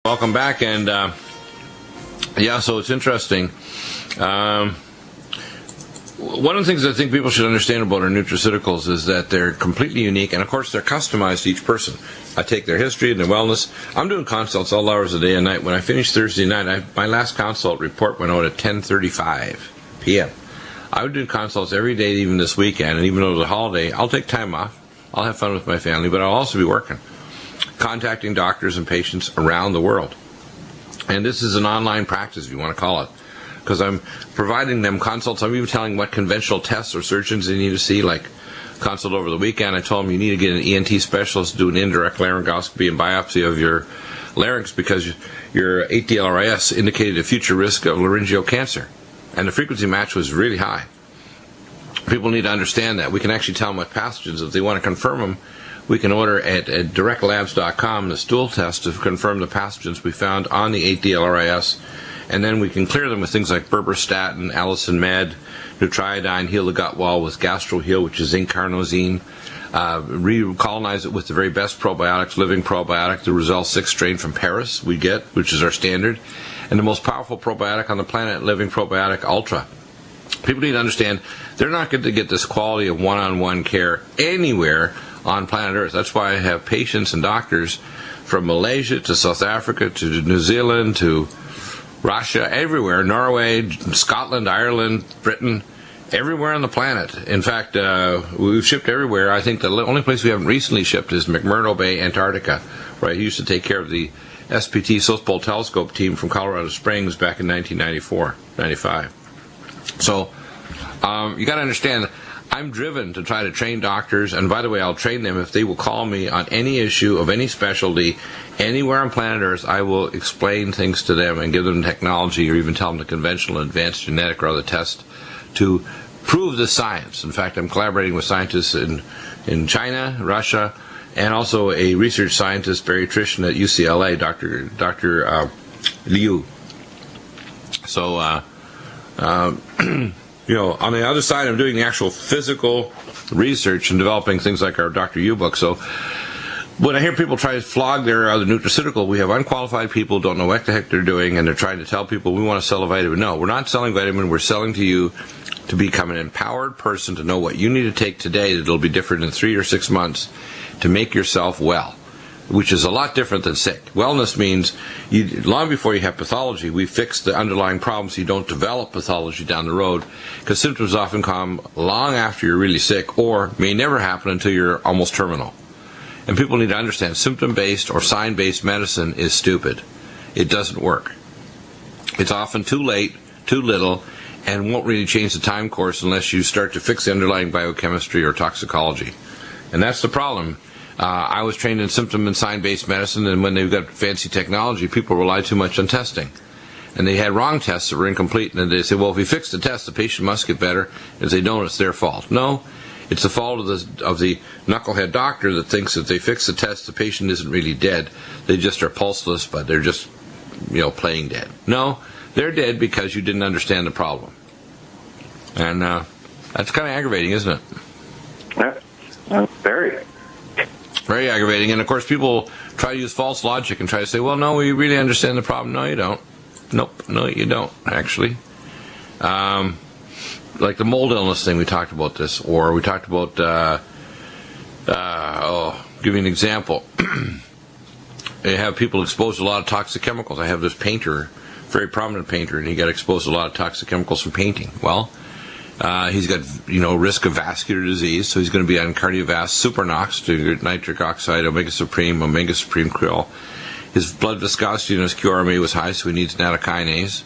Welcome back, and yeah, so it's interesting. One of the things I think people should understand about our nutraceuticals is that they're completely unique, and of course they're customized to each person. I take their history and their wellness. I'm doing consults all hours of the day and night. When I finished Thursday night, my last consult report went out at 10:35 p.m. I would do consults every day, even this weekend, and even though it's a holiday, I'll take time off. I'll have fun with my family, but I'll also be working, contacting doctors and patients around the world. And this is an online practice, if you want to call it, because I'm providing them consults. I'm even telling what conventional tests or surgeons they need to see, like consult over the weekend. I told them you need to get an ENT specialist, do an indirect laryngoscopy and biopsy of your larynx because your 8-DLRIS indicated a future risk of laryngeal cancer. And the frequency match was really high. People need to understand that. We can actually tell them what pathogens. If they want to confirm them, we can order at directlabs.com the stool test to confirm the pathogens we found on the 8-DLRIS, and then we can clear them with things like berberstatin, allicin med, nutriodine, heal the gut wall with GastroHeal, which is zinc carnosine, recolonize it with the very best probiotics, living probiotic, the Roselle 6 strain from Paris we get, which is our standard, and the most powerful probiotic on the planet, Living Probiotic Ultra. People need to understand they're not going to get this quality of one-on-one care anywhere on planet Earth. That's why I have patients and doctors from Malaysia to South Africa to New Zealand to Russia, everywhere, Norway, Scotland, Ireland, Britain, everywhere on the planet. In fact, we've shipped everywhere. I think the only place we haven't recently shipped is McMurdo Bay, Antarctica, where I used to take care of the SPT South Pole Telescope team from Colorado Springs back in 1995. So you got to understand, I'm driven to try to train doctors, and by the way, I'll train them if they will call me on any issue of any specialty anywhere on planet Earth. I will explain things to them and give them technology, or even tell them the conventional, advanced genetic, or other test to prove the science. In fact, I'm collaborating with scientists in China, Russia, and also a research scientist, bariatrician at UCLA, Dr. Liu. So, you know, on the other side, I'm doing the actual physical research and developing things like our Dr. U book. So when I hear people try to flog their other nutraceutical, we have unqualified people who don't know what the heck they're doing, and they're trying to tell people we want to sell a vitamin. No, we're not selling vitamin. We're selling to you to become an empowered person, to know what you need to take today that will be different in 3 or 6 months to make yourself well, which is a lot different than sick. Wellness means long before you have pathology, we fix the underlying problems so you don't develop pathology down the road, because symptoms often come long after you're really sick, or may never happen until you're almost terminal. And people need to understand symptom-based or sign-based medicine is stupid. It doesn't work. It's often too late, too little, and won't really change the time course unless you start to fix the underlying biochemistry or toxicology. And that's the problem. I was trained in symptom and sign-based medicine, and when they've got fancy technology, people rely too much on testing. And they had wrong tests that were incomplete, and they say, well, if we fix the test, the patient must get better. If they don't, it's their fault. No, it's the fault of the knucklehead doctor that thinks that they fix the test, the patient isn't really dead. They just are pulseless, but they're just, playing dead. No, they're dead because you didn't understand the problem. And that's kind of aggravating, isn't it? That's very. Very aggravating. And, of course, people try to use false logic and try to say, well, no, we really understand the problem. No, you don't. Nope. No, you don't, actually. Like the mold illness thing, we talked about this. Or we talked about, give you an example. They have people exposed to a lot of toxic chemicals. I have this painter, very prominent painter, and he got exposed to a lot of toxic chemicals from painting. Well, he's got, risk of vascular disease, so he's going to be on cardiovascular supernox, to nitric oxide, omega supreme krill. His blood viscosity and his QRMA was high, so he needs nattokinase.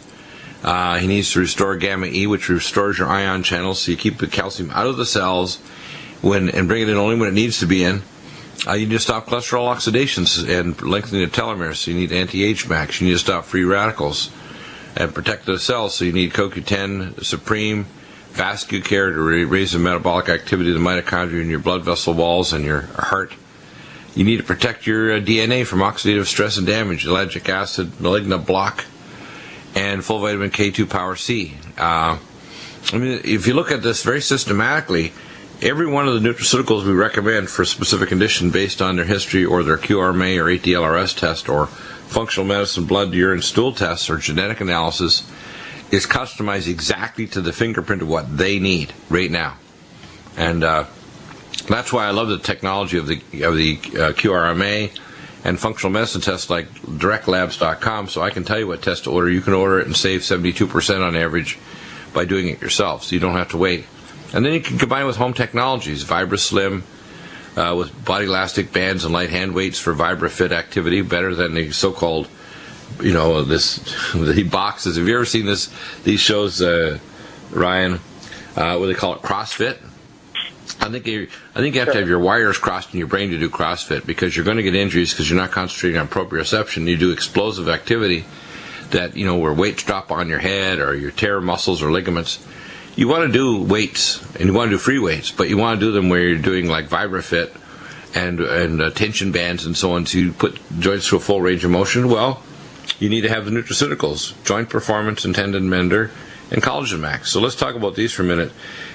He needs to restore gamma E, which restores your ion channels, so you keep the calcium out of the cells and bring it in only when it needs to be in. You need to stop cholesterol oxidations and lengthening the telomeres, so you need anti-age max. You need to stop free radicals and protect the cells, so you need CoQ10 Supreme, vascular care to raise the metabolic activity of the mitochondria in your blood vessel walls and your heart. You need to protect your DNA from oxidative stress and damage, ellagic acid, malignant block, and full vitamin K2 power C. If you look at this very systematically, every one of the nutraceuticals we recommend for a specific condition based on their history or their QRMA or 8-DLRS test or functional medicine, blood, urine, stool tests, or genetic analysis is customized exactly to the fingerprint of what they need right now. And that's why I love the technology of the QRMA and functional medicine tests like directlabs.com, so I can tell you what test to order. You can order it and save 72% on average by doing it yourself, so you don't have to wait. And then you can combine with home technologies, VibraSlim, with body elastic bands and light hand weights for VibraFit activity, better than the so-called, the boxes. Have you ever seen these shows, Ryan, where they call it CrossFit? I think you have to have your wires crossed in your brain to do CrossFit, because you're going to get injuries because you're not concentrating on proprioception. You do explosive activity that, where weights drop on your head or you tear muscles or ligaments. You want to do weights, and you want to do free weights, but you want to do them where you're doing like VibraFit and tension bands and so on, so you put joints to a full range of motion. Well, you need to have the nutraceuticals, Joint Performance and Tendon Mender, and Collagen Max. So let's talk about these for a minute.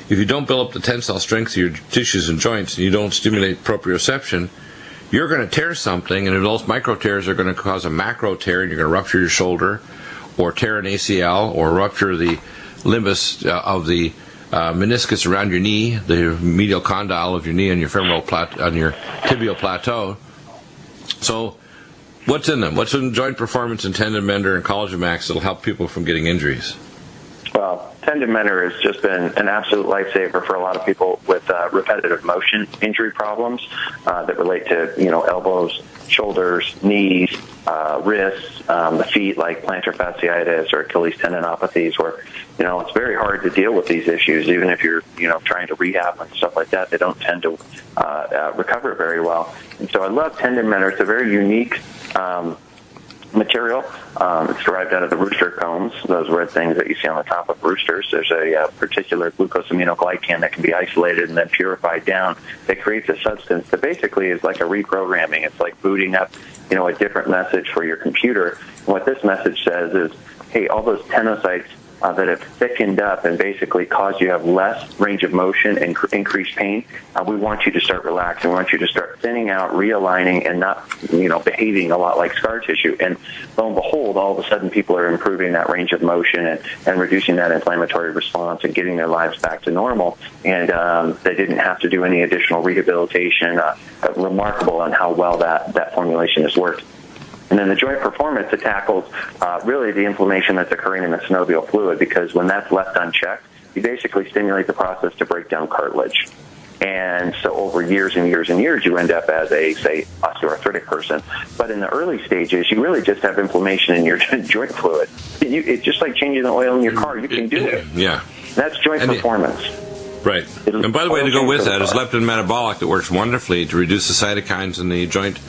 If you don't build up the tensile strength of your tissues and joints, and you don't stimulate proprioception, you're going to tear something, and those micro tears are going to cause a macro tear, and you're going to rupture your shoulder, or tear an ACL, or rupture the limbus of the meniscus around your knee, the medial condyle of your knee, on your on your tibial plateau. So, what's in them? What's in Joint Performance and Tendon Mender and Collagen Max that'll help people from getting injuries? Well, Tendon Mender has just been an absolute lifesaver for a lot of people with repetitive motion injury problems that relate to, elbows, shoulders, knees, wrists, the feet, like plantar fasciitis or Achilles tendinopathies, where, it's very hard to deal with these issues. Even if you're, trying to rehab and stuff like that, they don't tend to recover very well. And so I love Tendon Mender. It's a very unique material. It's derived out of the rooster cones, those red things that you see on the top of roosters. There's a particular glucosaminoglycan that can be isolated and then purified down that creates a substance that basically is like a reprogramming. It's like booting up, a different message for your computer. And what this message says is, hey, all those tenocytes that have thickened up and basically caused you to have less range of motion and increased pain, we want you to start relaxing. We want you to start thinning out, realigning, and not, behaving a lot like scar tissue. And lo and behold, all of a sudden people are improving that range of motion and reducing that inflammatory response and getting their lives back to normal. And they didn't have to do any additional rehabilitation. Remarkable on how well that formulation has worked. And then the Joint Performance, it tackles really the inflammation that's occurring in the synovial fluid, because when that's left unchecked, you basically stimulate the process to break down cartilage. And so over years and years and years, you end up as a, say, osteoarthritic person. But in the early stages, you really just have inflammation in your joint fluid. It's just like changing the oil in your car. You can do it. Yeah. That's Joint Performance. Right. And by the way, to go with that is leptin metabolic that works wonderfully to reduce the cytokines in the joint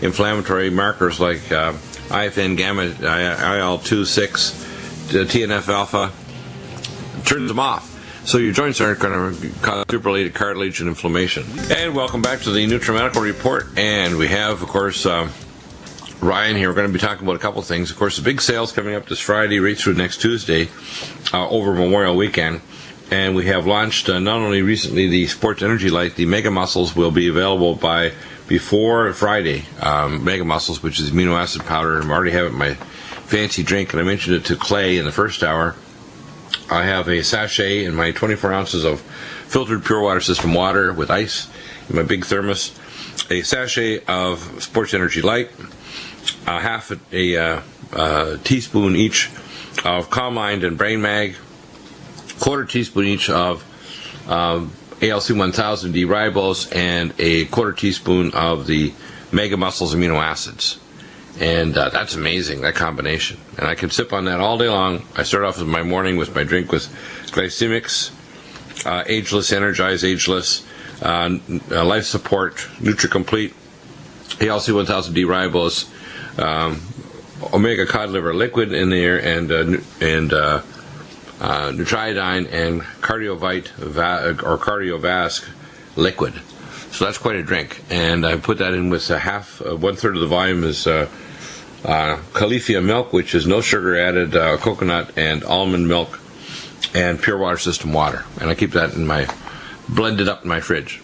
inflammatory markers like IFN gamma, IL-2, 6, TNF alpha. Turns them off. So your joints aren't going to cause super-related cartilage and inflammation. And welcome back to the Nutrimedical Report. And we have, of course, Ryan here. We're going to be talking about a couple things. Of course, the big sale's coming up this Friday, right through next Tuesday, over Memorial Weekend. And we have launched not only recently the Sports Energy Light, the Mega Muscles will be available before Friday. Mega Muscles, which is amino acid powder, and I already have it in my fancy drink, and I mentioned it to Clay in the first hour. I have a sachet in my 24 ounces of filtered pure water system water with ice in my big thermos, a sachet of Sports Energy Light, half a teaspoon each of Calm Mind and Brain Mag, quarter teaspoon each of ALC 1000 D-ribose, and a quarter teaspoon of the Mega Muscles amino acids. And that's amazing, that combination. And I can sip on that all day long. I start off with my morning with my drink with Glycemics, Ageless, Energize Ageless, Life Support, NutriComplete, ALC 1000 D-ribose, Omega Cod Liver Liquid in there, and Nutriodine and Cardiovite or Cardiovasc Liquid. So that's quite a drink. And I put that in with one third of the volume is Califia milk, which is no sugar added, coconut and almond milk, and pure water system water. And I keep that blended up in my fridge.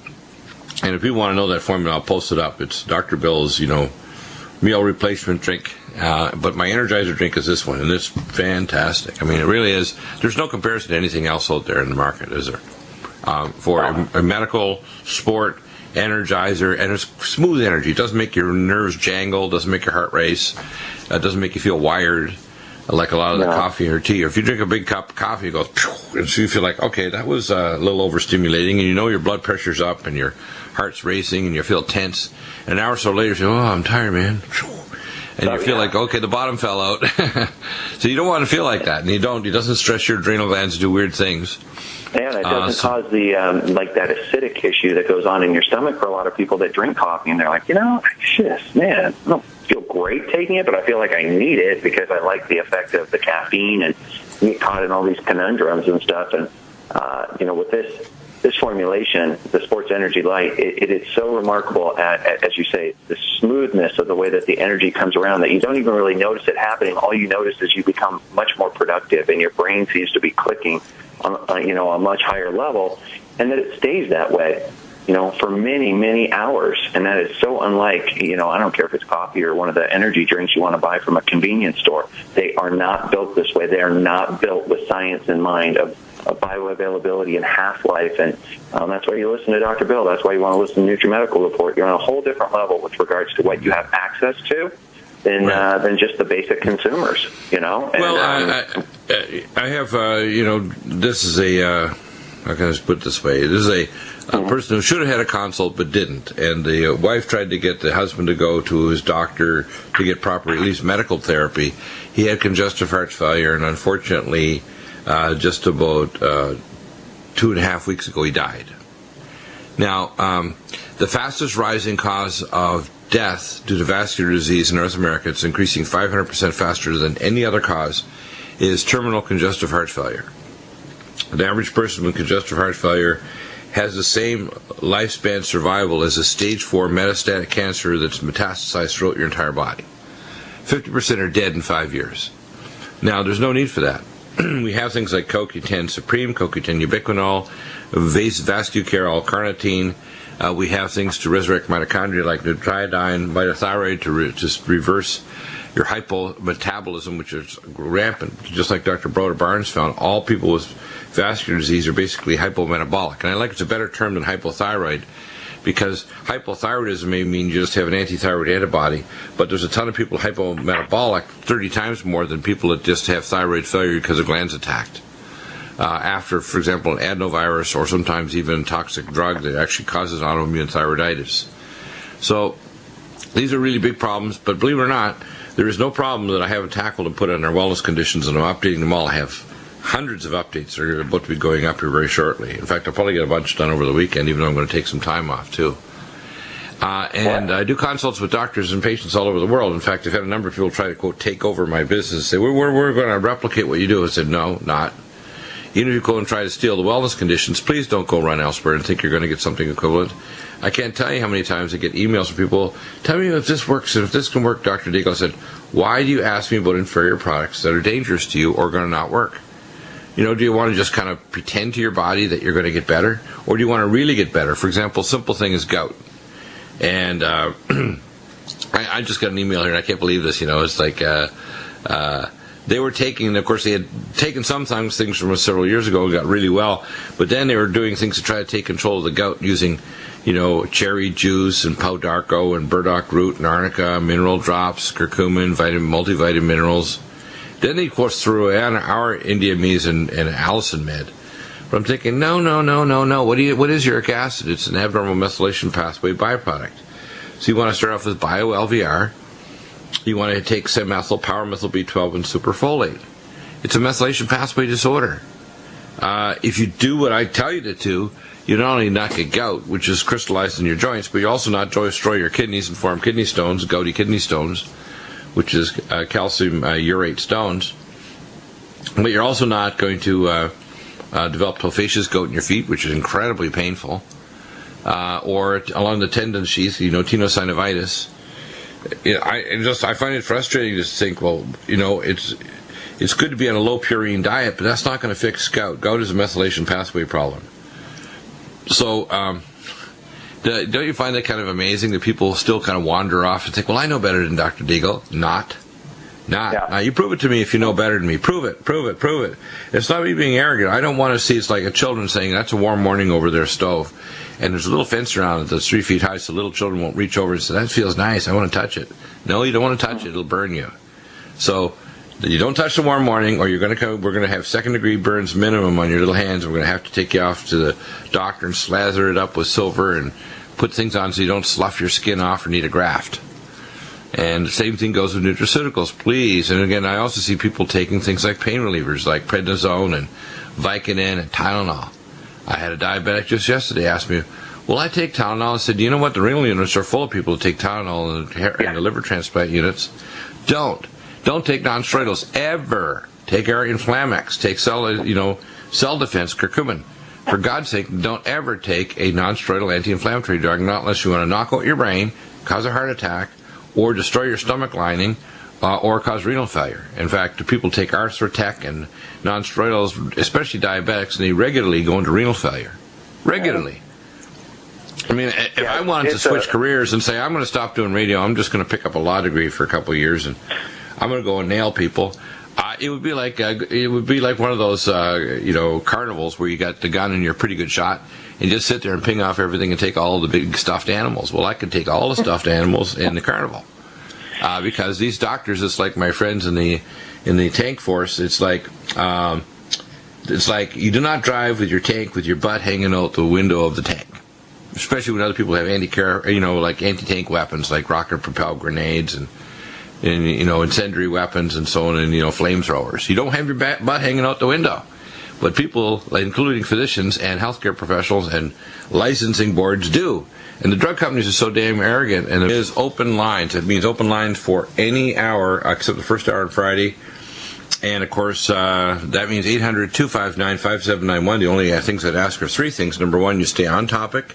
And if you want to know that formula, I'll post it up. It's Dr. Bill's, meal replacement drink. But my Energizer drink is this one, and it's fantastic. I mean, it really is. There's no comparison to anything else out there in the market, is there? For a medical, sport, Energizer, and it's smooth energy. It doesn't make your nerves jangle, doesn't make your heart race, doesn't make you feel wired like a lot of the coffee or tea. Or if you drink a big cup of coffee, it goes, and so you feel like, okay, that was a little overstimulating, and you know your blood pressure's up, and your heart's racing, and you feel tense. And an hour or so later, you say, oh, I'm tired, man. And you feel like, okay, the bottom fell out. So you don't want to feel like that, and you don't. It doesn't stress your adrenal glands to do weird things. And it doesn't cause the like that acidic issue that goes on in your stomach for a lot of people that drink coffee, and they're like, man, I don't feel great taking it, but I feel like I need it because I like the effect of the caffeine, and you get caught in all these conundrums and stuff. And with this formulation, the Sports Energy Light, it is so remarkable at, as you say, the smoothness of the way that the energy comes around that you don't even really notice it happening. All you notice is you become much more productive, and your brain seems to be clicking on a much higher level, and that it stays that way, for many, many hours. And that is so unlike, I don't care if it's coffee or one of the energy drinks you want to buy from a convenience store. They are not built this way. They are not built with science in mind of bioavailability and half-life. And that's why you listen to Dr. Bill. That's why you want to listen to Nutrimedical Report. You're on a whole different level with regards to what you have access to than just the basic consumers, And, I have, this is a, how can I put it this way? This is a person who should have had a consult but didn't. And the wife tried to get the husband to go to his doctor to get proper, at least medical therapy. He had congestive heart failure, and unfortunately, just about 2.5 weeks ago, he died. Now, the fastest rising cause of death due to vascular disease in North America, it's increasing 500% faster than any other cause, is terminal congestive heart failure. The average person with congestive heart failure has the same lifespan survival as a stage 4 metastatic cancer that's metastasized throughout your entire body. 50% are dead in 5 years. Now, there's no need for that. We have things like CoQ10 Supreme, CoQ10 Ubiquinol, Vascucare L-carnitine. We have things to resurrect mitochondria like Nutrimedical, mitothyroid to reverse your hypometabolism, which is rampant. Just like Dr. Broder Barnes found, all people with vascular disease are basically hypometabolic. And I like it's a better term than hypothyroid, because hypothyroidism may mean you just have an antithyroid antibody, but there's a ton of people hypometabolic, 30 times more than people that just have thyroid failure because the gland's attacked. After, for example, an adenovirus or sometimes even a toxic drug that actually causes autoimmune thyroiditis. So these are really big problems, but believe it or not, there is no problem that I haven't tackled and put on our wellness conditions, and I'm updating them all. I have hundreds of updates that are about to be going up here very shortly. In fact, I'll probably get a bunch done over the weekend, even though I'm going to take some time off, too. And I do consults with doctors and patients all over the world. In fact, I've had a number of people try to, quote, take over my business, say, we're going to replicate what you do. I said, no, not. Even if you go and try to steal the wellness conditions, please don't go run elsewhere and think you're going to get something equivalent. I can't tell you how many times I get emails from people, tell me if this works, and if this can work, Dr. Deagle. I said, why do you ask me about inferior products that are dangerous to you or going to not work? Do you want to just kind of pretend to your body that you're going to get better? Or do you want to really get better? For example, simple thing is gout. And I just got an email here, and I can't believe this, It's like they were taking, of course, they had taken sometimes things from us several years ago and got really well, but then they were doing things to try to take control of the gout using, cherry juice and pau d'arco and burdock root and arnica, mineral drops, curcumin, multivitamin minerals. Then they, of course, threw in our Indiamese and Allison Med. But I'm thinking, no. What is uric acid? It's an abnormal methylation pathway byproduct. So you want to start off with bio-LVR. You want to take methyl, power-methyl B12, and superfolate. It's a methylation pathway disorder. If you do what I tell you to do, you not only not get gout, which is crystallized in your joints, but you also not destroy your kidneys and form kidney stones, gouty kidney stones, which is calcium urate stones. But you're also not going to develop tophaceous gout in your feet, which is incredibly painful, or along the tendon sheath, tenosynovitis. I find it frustrating to think, it's good to be on a low purine diet, but that's not going to fix gout. Gout is a methylation pathway problem. So, don't you find that kind of amazing that people still kind of wander off and think, well, I know better than Dr. Deagle? Not. Not. Yeah. Now, you prove it to me if you know better than me. Prove it, prove it, prove it. It's not me being arrogant. I don't want to see it's like a children saying, that's a warm morning over their stove. And there's a little fence around it that's 3 feet high, so little children won't reach over and say, that feels nice, I want to touch it. No, you don't want to touch it. It'll burn you. So you don't touch the warm morning, or we're going to have 2nd-degree burns minimum on your little hands, and we're going to have to take you off to the doctor and slather it up with silver and put things on so you don't slough your skin off or need a graft. And the same thing goes with nutraceuticals, please. And again, I also see people taking things like pain relievers, like prednisone and Vicodin and Tylenol. I had a diabetic just yesterday ask me, will I take Tylenol? I said, you know what? The renal units are full of people who take Tylenol and the liver transplant units. Don't take non-steroidals ever. Take our Inflamex. Take cell defense, curcumin. For God's sake, don't ever take a non-steroidal anti-inflammatory drug, not unless you want to knock out your brain, cause a heart attack, or destroy your stomach lining, or cause renal failure. In fact, people take Arthrotec and non-steroidals, especially diabetics, and they regularly go into renal failure. Regularly. I mean, if I wanted to switch careers and say, I'm going to stop doing radio, I'm just going to pick up a law degree for a couple of years, and I'm going to go and nail people, it would be like one of those carnivals where you got the gun and you're a pretty good shot, and just sit there and ping off everything and take all the big stuffed animals. Well, I could take all the stuffed animals in the carnival, because these doctors, it's like my friends in the tank force. It's like you do not drive with your tank with your butt hanging out the window of the tank, especially when other people have anti-tank weapons like rocket-propelled grenades and incendiary weapons and so on, and flamethrowers. You don't have your butt hanging out the window. But people, including physicians and healthcare professionals and licensing boards, do. And the drug companies are so damn arrogant. And it is open lines. It means open lines for any hour except the first hour on Friday. And, of course, that means 800-259-5791. The only things I'd ask are 3 things. Number 1, you stay on topic.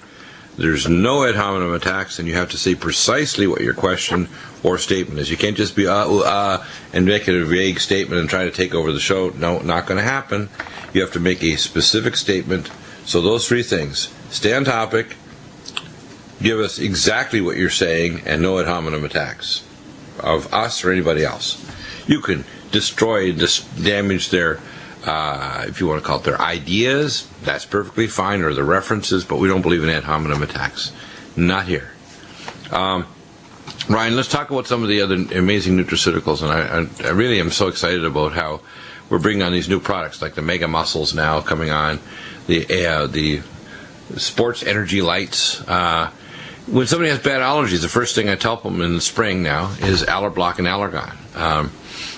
There's no ad hominem attacks, and you have to say precisely what your question or statement is. You can't just be and make it a vague statement and try to take over the show. No, not going to happen. You have to make a specific statement. So those 3 things: stay on topic, give us exactly what you're saying, and no ad hominem attacks of us or anybody else. You can destroy, damage their, if you want to call it their ideas, that's perfectly fine, or the references, but we don't believe in ad hominem attacks. Not here. Ryan, let's talk about some of the other amazing nutraceuticals, and I really am so excited about how we're bringing on these new products, like the Mega Muscles now coming on, the Sports Energy Lights. When somebody has bad allergies, the first thing I tell them in the spring now is Allerblock and Allergon.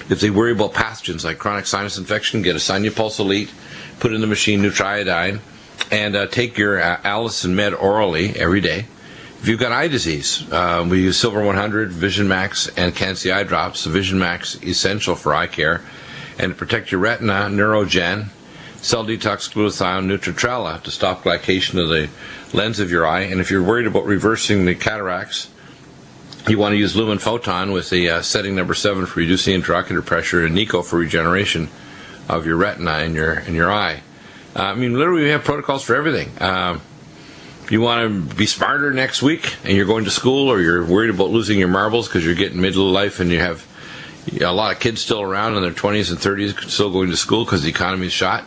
If they worry about pathogens like chronic sinus infection, get a Sinupulse Elite, put in the machine Nutriodine, and take your Allicin Med orally every day. If you've got eye disease, we use Silver 100, Vision Max, and Can-C eye drops. The Vision Max essential for eye care, and to protect your retina, Neurogen, Cell Detox Glutathione, Nutritrella to stop glycation of the lens of your eye. And if you're worried about reversing the cataracts, you want to use Lumen Photon with the setting number 7 for reducing intraocular pressure, and Nico for regeneration of your retina in your eye. Literally we have protocols for everything. You want to be smarter next week and you're going to school, or you're worried about losing your marbles because you're getting middle of life and you have a lot of kids still around in their 20s and 30s still going to school because the economy's shot.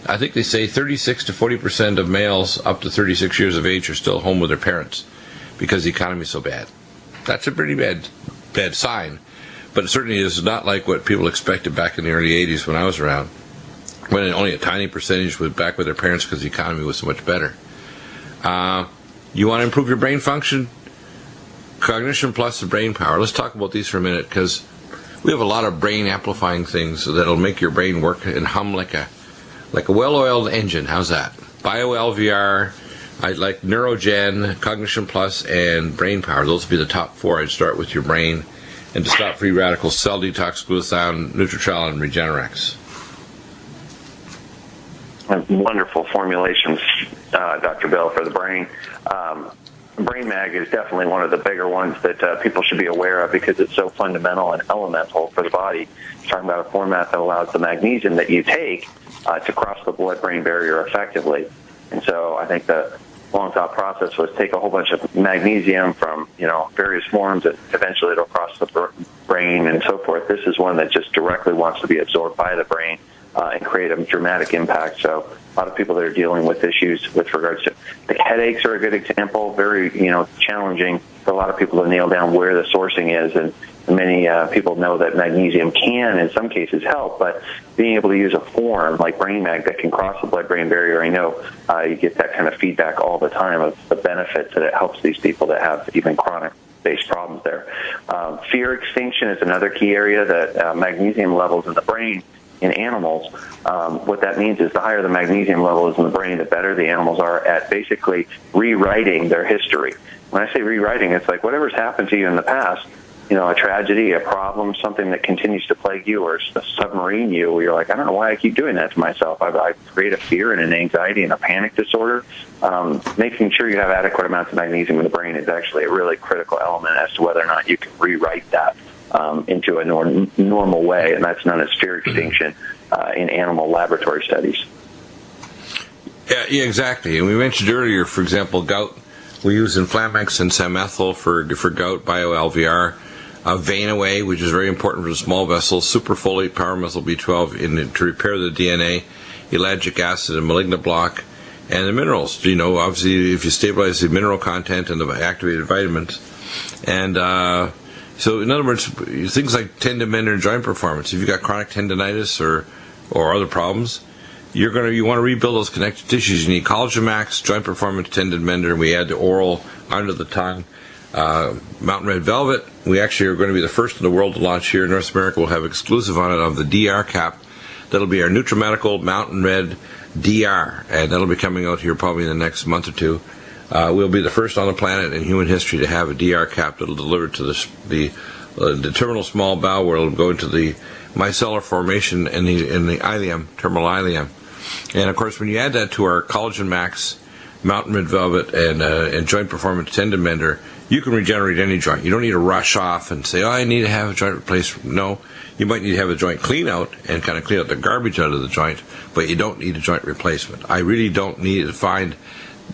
I think they say 36 to 40% of males up to 36 years of age are still home with their parents because the economy's so bad. That's a pretty bad sign, but it certainly is not like what people expected back in the early 80s when I was around, when only a tiny percentage was back with their parents because the economy was so much better. You want to improve your brain function? Cognition Plus the Brain Power. Let's talk about these for a minute, because we have a lot of brain amplifying things that'll make your brain work and hum like a well-oiled engine. How's that? BioLVR, I like Neurogen, Cognition Plus, and Brain Power. Those would be the top 4. I'd start with your brain. And to stop free radicals, Cell Detox, Glutathione, Nutritrella, and Regenerex. Wonderful formulations, Dr. Bill, for the brain. Brain Mag is definitely one of the bigger ones that people should be aware of because it's so fundamental and elemental for the body. You're talking about a format that allows the magnesium that you take to cross the blood-brain barrier effectively. And so I think the long thought process was take a whole bunch of magnesium from, various forms, and eventually it'll cross the brain and so forth. This is one that just directly wants to be absorbed by the brain and create a dramatic impact. So a lot of people that are dealing with issues with regards to the headaches are a good example. Very, challenging for a lot of people to nail down where the sourcing is, and many people know that magnesium can, in some cases, help, but being able to use a form like Brain Mag that can cross the blood-brain barrier, I know you get that kind of feedback all the time of the benefits that it helps these people that have even chronic-based problems there. Fear extinction is another key area that magnesium levels in the brain in animals. What that means is the higher the magnesium level is in the brain, the better the animals are at basically rewriting their history. When I say rewriting, it's like whatever's happened to you in the past, a tragedy, a problem, something that continues to plague you, or submarine you, where you're like, I don't know why I keep doing that to myself. I create a fear and an anxiety and a panic disorder. Making sure you have adequate amounts of magnesium in the brain is actually a really critical element as to whether or not you can rewrite that into a normal way, and that's known as fear extinction in animal laboratory studies. Yeah, exactly. And we mentioned earlier, for example, gout. We use Inflamex and Samethyl for gout, BioLVR, Vein-Away, which is very important for the small vessels, superfolate, pyromethyl B12 to repair the DNA, ellagic acid and malignant block, and the minerals. Obviously, if you stabilize the mineral content and the activated vitamins. And so, in other words, things like tendon, mender, and joint performance. If you've got chronic tendonitis or other problems, you want to rebuild those connective tissues. You need Collagen Max, Joint Performance, Tendon Mender, and we add the oral under the tongue. Mountain Red Velvet, we actually are going to be the first in the world to launch here in North America. We'll have exclusive on it of the DR cap. That'll be our Nutrimedical Mountain Red DR, and that'll be coming out here probably in the next month or two. We'll be the first on the planet in human history to have a DR cap that'll deliver to the terminal small bowel, where it'll go into the micellar formation in the ileum, terminal ileum. And of course, when you add that to our Collagen Max, Mountain Red Velvet, and Joint Performance Tendon Mender, you can regenerate any joint. You don't need to rush off and say, I need to have a joint replaced. No, you might need to have a joint clean out and kind of clean out the garbage out of the joint, but you don't need a joint replacement. I really don't need to find,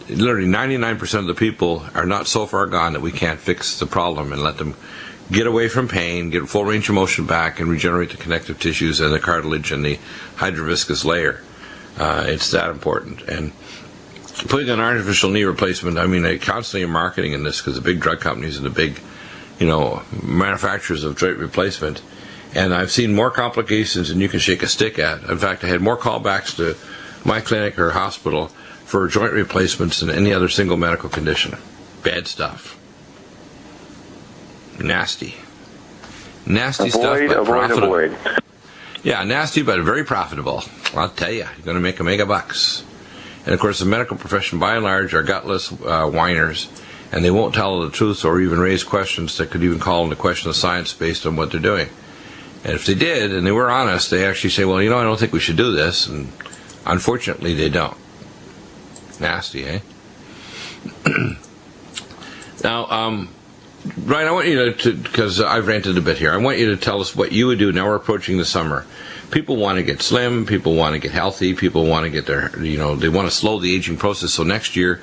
literally 99% of the people are not so far gone that we can't fix the problem and let them get away from pain, get full range of motion back, and regenerate the connective tissues and the cartilage and the hydroviscous layer. It's that important. And putting an artificial knee replacement, I mean, they constantly are marketing in this because the big drug companies and the big, manufacturers of joint replacement. And I've seen more complications than you can shake a stick at. In fact, I had more callbacks to my clinic or hospital for joint replacements than any other single medical condition. Bad stuff. Nasty stuff, but profitable. Avoid. Yeah, nasty, but very profitable. I'll tell you, you're going to make a mega bucks. And of course, the medical profession, by and large, are gutless whiners, and they won't tell the truth or even raise questions that could even call into question the science based on what they're doing. And if they did, and they were honest, they actually say, well, I don't think we should do this, and unfortunately, they don't. Nasty, eh? Now, Brian, I want you to, because I've ranted a bit here, I want you to tell us what you would do. Now we're approaching the summer. People want to get slim, people want to get healthy, people want to get their, they want to slow the aging process. So next year,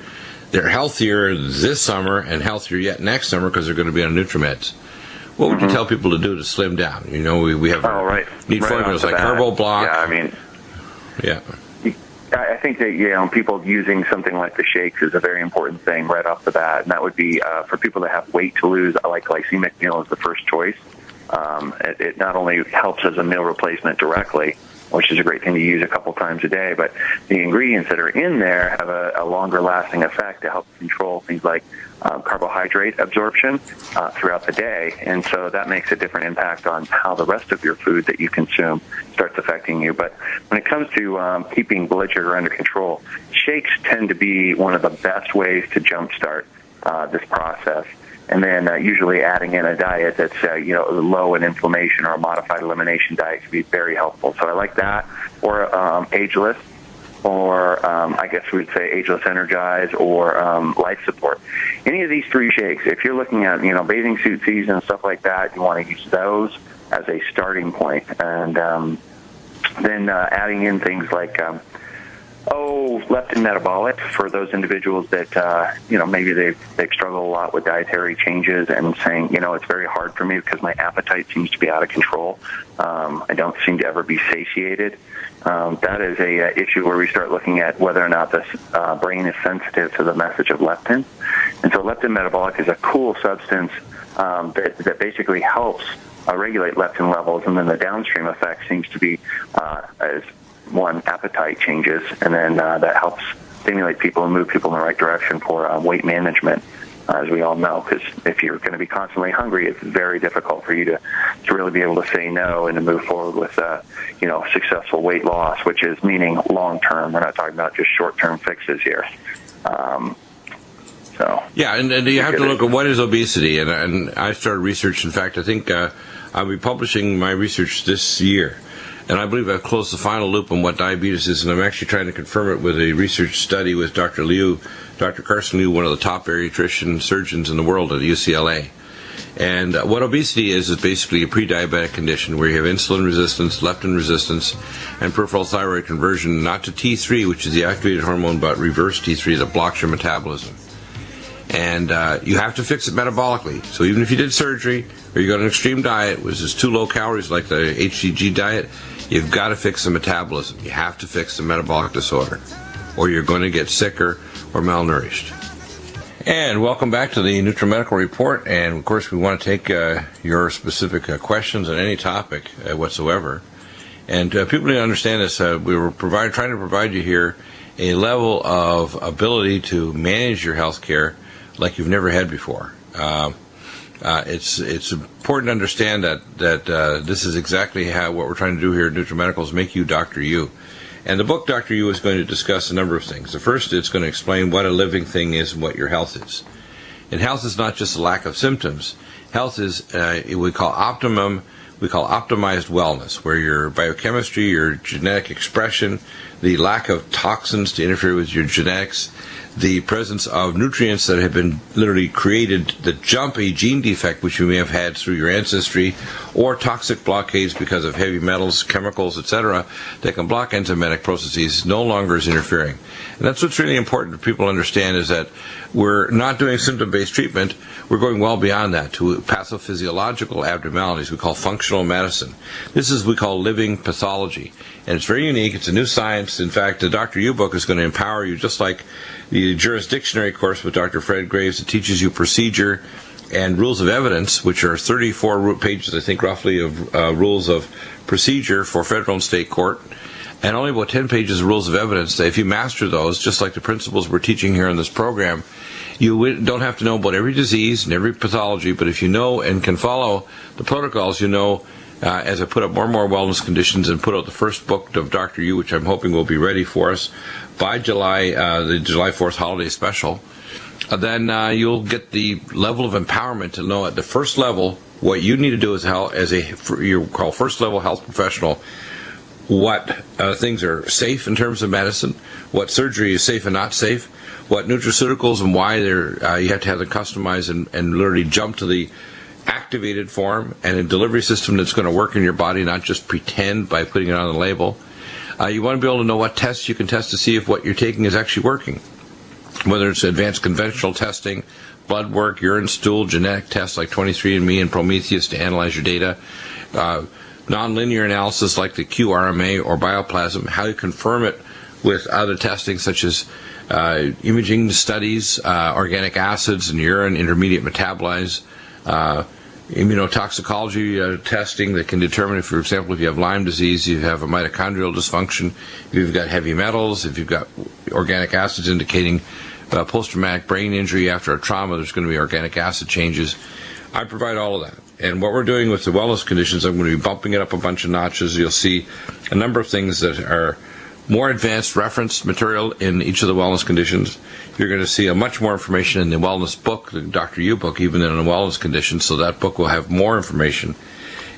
they're healthier this summer and healthier yet next summer because they're going to be on Nutrimeds. What would you tell people to do to slim down? We have need formulas like Carbo Block. Yeah, I mean, yeah. I think that people using something like the shakes is a very important thing right off the bat, and that would be for people that have weight to lose. I like glycemic meal as the first choice. It not only helps as a meal replacement directly, which is a great thing to use a couple times a day, but the ingredients that are in there have a longer lasting effect to help control things like carbohydrate absorption throughout the day, and so that makes a different impact on how the rest of your food that you consume starts affecting you. But when it comes to keeping blood sugar under control, shakes tend to be one of the best ways to jumpstart this process. And then usually adding in a diet that's low in inflammation or a modified elimination diet can be very helpful. So I like that, or Ageless, or I guess we'd say Ageless Energize, or Life Support. Any of these three shakes, if you're looking at bathing suit season and stuff like that, you want to use those as a starting point. And then adding in things like Oh, leptin metabolic for those individuals that, maybe they've struggled a lot with dietary changes and saying, it's very hard for me because my appetite seems to be out of control. I don't seem to ever be satiated. That is a issue where we start looking at whether or not the brain is sensitive to the message of leptin. And so leptin metabolic is a cool substance that basically helps regulate leptin levels, and then the downstream effect seems to be as one, appetite changes, and then that helps stimulate people and move people in the right direction for weight management, as we all know, because if you're going to be constantly hungry, it's very difficult for you to really be able to say no and to move forward with successful weight loss, which is meaning long-term. We're not talking about just short-term fixes here. Yeah, and you have to look at what is obesity, and I started research. In fact, I think I'll be publishing my research this year. And I believe I've closed the final loop on what diabetes is, and I'm actually trying to confirm it with a research study with Dr. Carson Liu, one of the top bariatrician surgeons in the world at UCLA. And what obesity is basically a pre-diabetic condition where you have insulin resistance, leptin resistance, and peripheral thyroid conversion, not to T3, which is the activated hormone, but reverse T3 that blocks your metabolism. And you have to fix it metabolically. So even if you did surgery or you got an extreme diet, which is too low calories like the HCG diet, you've got to fix the metabolism. You have to fix the metabolic disorder, or you're going to get sicker or malnourished. And welcome back to the Nutrimedical Report. And, of course, we want to take your specific questions on any topic whatsoever. And people need to understand this. We were trying to provide you here a level of ability to manage your health care like you've never had before. It's important to understand that this is exactly what we're trying to do here at Nutrimedical is make you Dr. You. And the book Dr. You is going to discuss a number of things. The first, it's going to explain what a living thing is and what your health is. And health is not just a lack of symptoms. Health is we call optimized wellness, where your biochemistry, your genetic expression, the lack of toxins to interfere with your genetics, the presence of nutrients that have been literally created that jump a gene defect which you may have had through your ancestry, or toxic blockades because of heavy metals, chemicals, etc., that can block enzymatic processes, no longer is interfering. And that's what's really important for people to understand, is that we're not doing symptom-based treatment. We're going well beyond that to pathophysiological abnormalities we call functional medicine. This is what we call living pathology. And it's very unique. It's a new science. In fact, the Dr. You book is going to empower you, just like the jurisdictionary course with Dr. Fred Graves that teaches you procedure and rules of evidence, which are 34 pages, I think, roughly, of rules of procedure for federal and state court, and only about 10 pages of rules of evidence. That if you master those, just like the principles we're teaching here in this program, you don't have to know about every disease and every pathology, but if you know and can follow the protocols, as I put up more and more wellness conditions and put out the first book of Dr. You, which I'm hoping will be ready for us by July, the July 4th holiday special, then you'll get the level of empowerment to know at the first level what you need to do as you call first level health professional, what things are safe in terms of medicine, what surgery is safe and not safe, what nutraceuticals and why you have to have them customized and literally jump to the activated form, and a delivery system that's going to work in your body, not just pretend by putting it on the label. You want to be able to know what tests you can test to see if what you're taking is actually working, whether it's advanced conventional testing, blood work, urine, stool, genetic tests like 23andMe and Prometheus to analyze your data, nonlinear analysis like the qRMA or bioplasm, how you confirm it with other testing such as imaging studies, organic acids in urine, intermediate metabolites, immunotoxicology testing that can determine if, for example, if you have Lyme disease, you have a mitochondrial dysfunction, if you've got heavy metals, if you've got organic acids indicating post-traumatic brain injury after a trauma, there's going to be organic acid changes. I provide all of that. And what we're doing with the wellness conditions, I'm going to be bumping it up a bunch of notches. You'll see a number of things that are more advanced reference material in each of the wellness conditions. You're going to see a much more information in the wellness book, the Dr. You book, even in the wellness conditions, so that book will have more information.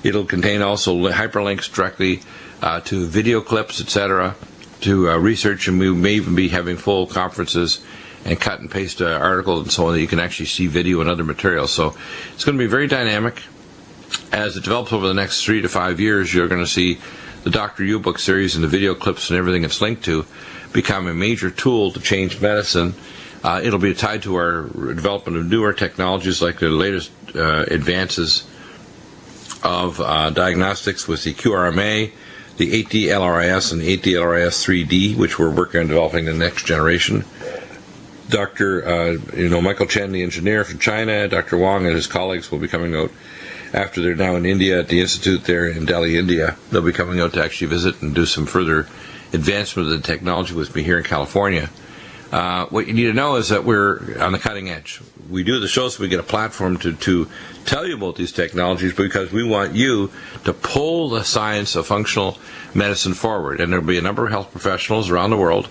It'll contain also hyperlinks directly to video clips, etc., to research, and we may even be having full conferences and cut and paste articles and so on that you can actually see video and other materials. So it's going to be very dynamic. As it develops over the next 3 to 5 years, you're going to see the Dr. You book series and the video clips and everything it's linked to become a major tool to change medicine. It'll be tied to our development of newer technologies like the latest advances of diagnostics with the QRMA, the 8D-LRIS, and the 8D-LRIS 3D, which we're working on developing the next generation. Dr. Michael Chen, the engineer from China, Dr. Wang and his colleagues will be coming out after they're now in India at the institute there in Delhi, India. They'll be coming out to actually visit and do some further advancement of the technology with me here in California. What you need to know is that we're on the cutting edge. We do the show so we get a platform to tell you about these technologies, because we want you to pull the science of functional medicine forward. And there'll be a number of health professionals around the world,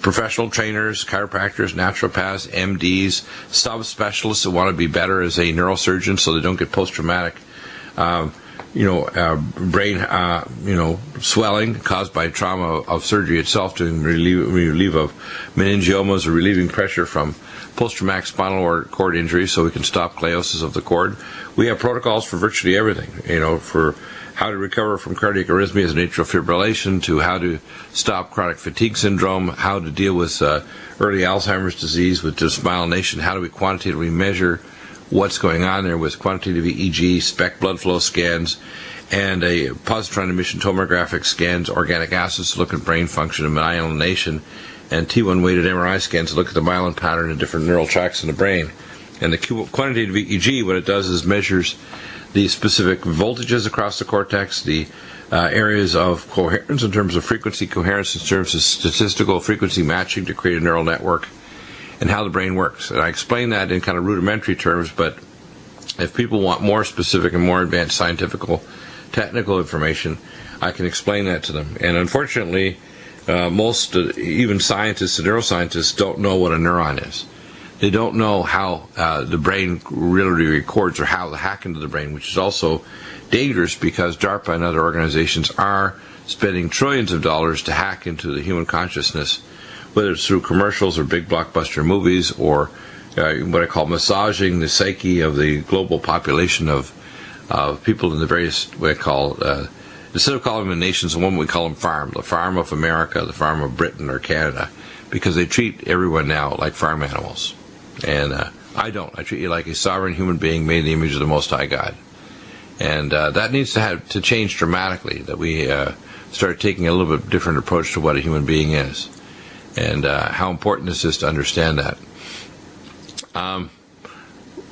professional trainers, chiropractors, naturopaths, MDs, subspecialists who want to be better as a neurosurgeon so they don't get post-traumatic brain swelling caused by trauma of surgery itself, to relieve of meningiomas or relieving pressure from post-traumatic spinal cord injury so we can stop gliosis of the cord. We have protocols for virtually everything, for how to recover from cardiac arrhythmias and atrial fibrillation, to how to stop chronic fatigue syndrome, how to deal with early Alzheimer's disease with demyelination, how do we quantitatively measure what's going on there with quantitative EEG, SPECT blood flow scans, and a positron emission tomographic scans, organic acids to look at brain function and myelination, and T1 weighted MRI scans to look at the myelin pattern in different neural tracts in the brain. And the quantitative EEG, what it does is measures the specific voltages across the cortex, the areas of coherence in terms of frequency coherence, in terms of statistical frequency matching to create a neural network, and how the brain works. And I explain that in kind of rudimentary terms, but if people want more specific and more advanced scientific, technical information, I can explain that to them. And unfortunately, most, even scientists and neuroscientists, don't know what a neuron is. They don't know how the brain really records, or how to hack into the brain, which is also dangerous because DARPA and other organizations are spending trillions of dollars to hack into the human consciousness, whether it's through commercials or big blockbuster movies, or what I call massaging the psyche of the global population of people in the various, what I call, instead of calling them nations, the one we call them the farm of America, the farm of Britain or Canada, because they treat everyone now like farm animals. And I don't. I treat you like a sovereign human being made in the image of the Most High God. And that needs to change dramatically, that we start taking a little bit different approach to what a human being is, and how important this is to understand that.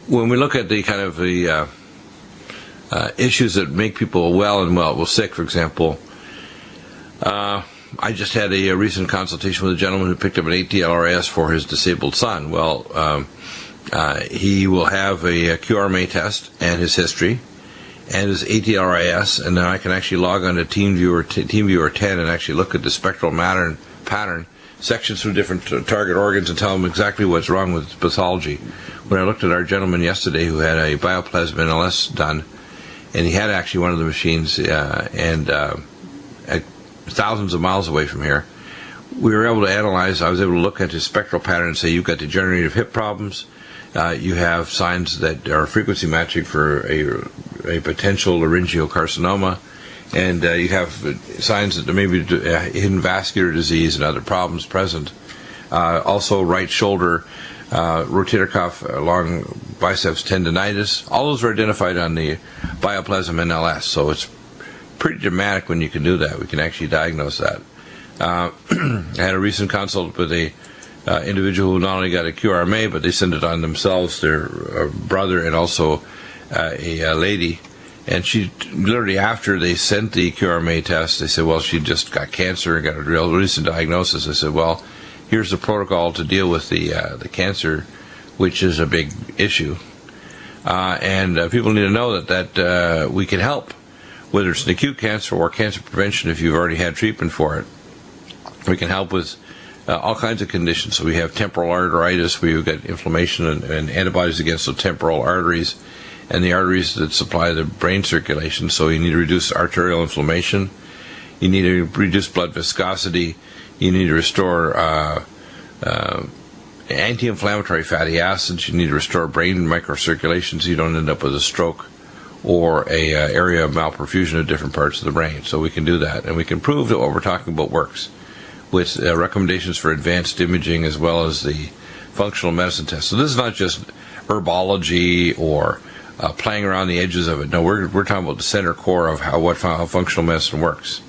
When we look at the kind of the issues that make people well sick, for example, I just had a recent consultation with a gentleman who picked up an 8D-LRIS for his disabled son. Well, he will have a QRMA test and his history and his 8D-LRIS, and then I can actually log on to TeamViewer 10 and actually look at the spectral pattern sections through different target organs and tell him exactly what's wrong with pathology. When I looked at our gentleman yesterday who had a bioplasma NLS done, and he had actually one of the machines, at thousands of miles away from here, we were able to analyze. I was able to look at his spectral pattern and say, you've got degenerative hip problems, you have signs that are frequency matching for a potential laryngeal carcinoma, and you have signs that there may be hidden vascular disease and other problems present. Also, right shoulder, rotator cuff, long biceps tendonitis. All those are identified on the bioplasma NLS, so it's pretty dramatic when you can do that. We can actually diagnose that. I had a recent consult with a individual who not only got a QRMA, but they sent it on themselves, their brother, and also a lady. And she literally, after they sent the QRMA test, they said, well, she just got cancer and got a real recent diagnosis. I said, well, here's the protocol to deal with the cancer, which is a big issue. And people need to know that we can help, whether it's an acute cancer or cancer prevention if you've already had treatment for it. We can help with all kinds of conditions. So we have temporal arteritis, where you've got inflammation and antibodies against the temporal arteries and the arteries that supply the brain circulation. So you need to reduce arterial inflammation. You need to reduce blood viscosity. You need to restore anti-inflammatory fatty acids. You need to restore brain microcirculation so you don't end up with a stroke or a area of malperfusion of different parts of the brain. So we can do that, and we can prove that what we're talking about works. with recommendations for advanced imaging as well as the functional medicine test. So this is not just herbology or playing around the edges of it. No, we're talking about the center core of how functional medicine works.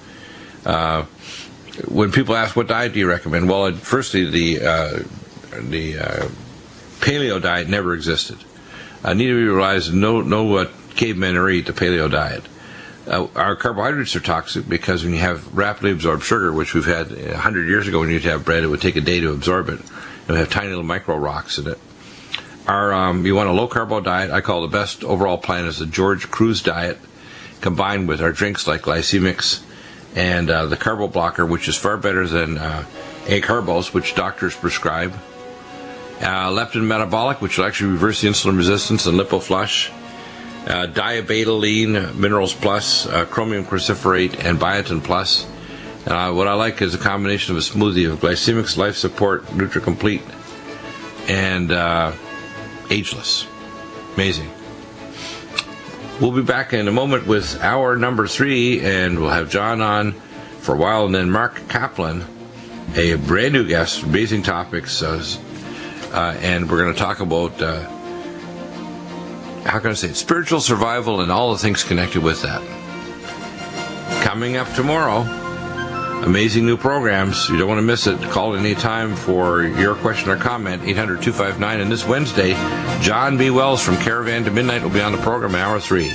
When people ask what diet do you recommend, well, firstly the paleo diet never existed. Neither of you realize no cavemen ever eat the paleo diet. Our carbohydrates are toxic because when you have rapidly absorbed sugar, which we've had 100 years ago when you used to have bread, it would take a day to absorb it. It would have tiny little micro rocks in it. You want a low-carbo diet. I call the best overall plan is the George Cruz diet, combined with our drinks like glycemics and the carbo blocker, which is far better than acarbose, which doctors prescribe. Leptin metabolic, which will actually reverse the insulin resistance and lipoflush. Diabetoline, Minerals Plus, Chromium Cruciferate, and Biotin Plus. What I like is a combination of a smoothie of glycemics, life support, NutriComplete, and ageless. Amazing. We'll be back in a moment with hour number 3, and we'll have John on for a while, and then Mark Kaplan, a brand new guest, amazing topics, and we're going to talk about how can I say it? Spiritual survival and all the things connected with that. Coming up tomorrow, amazing new programs. You don't want to miss it. Call any time for your question or comment, 800-259. And this Wednesday, John B. Wells from Caravan to Midnight will be on the program in hour 3.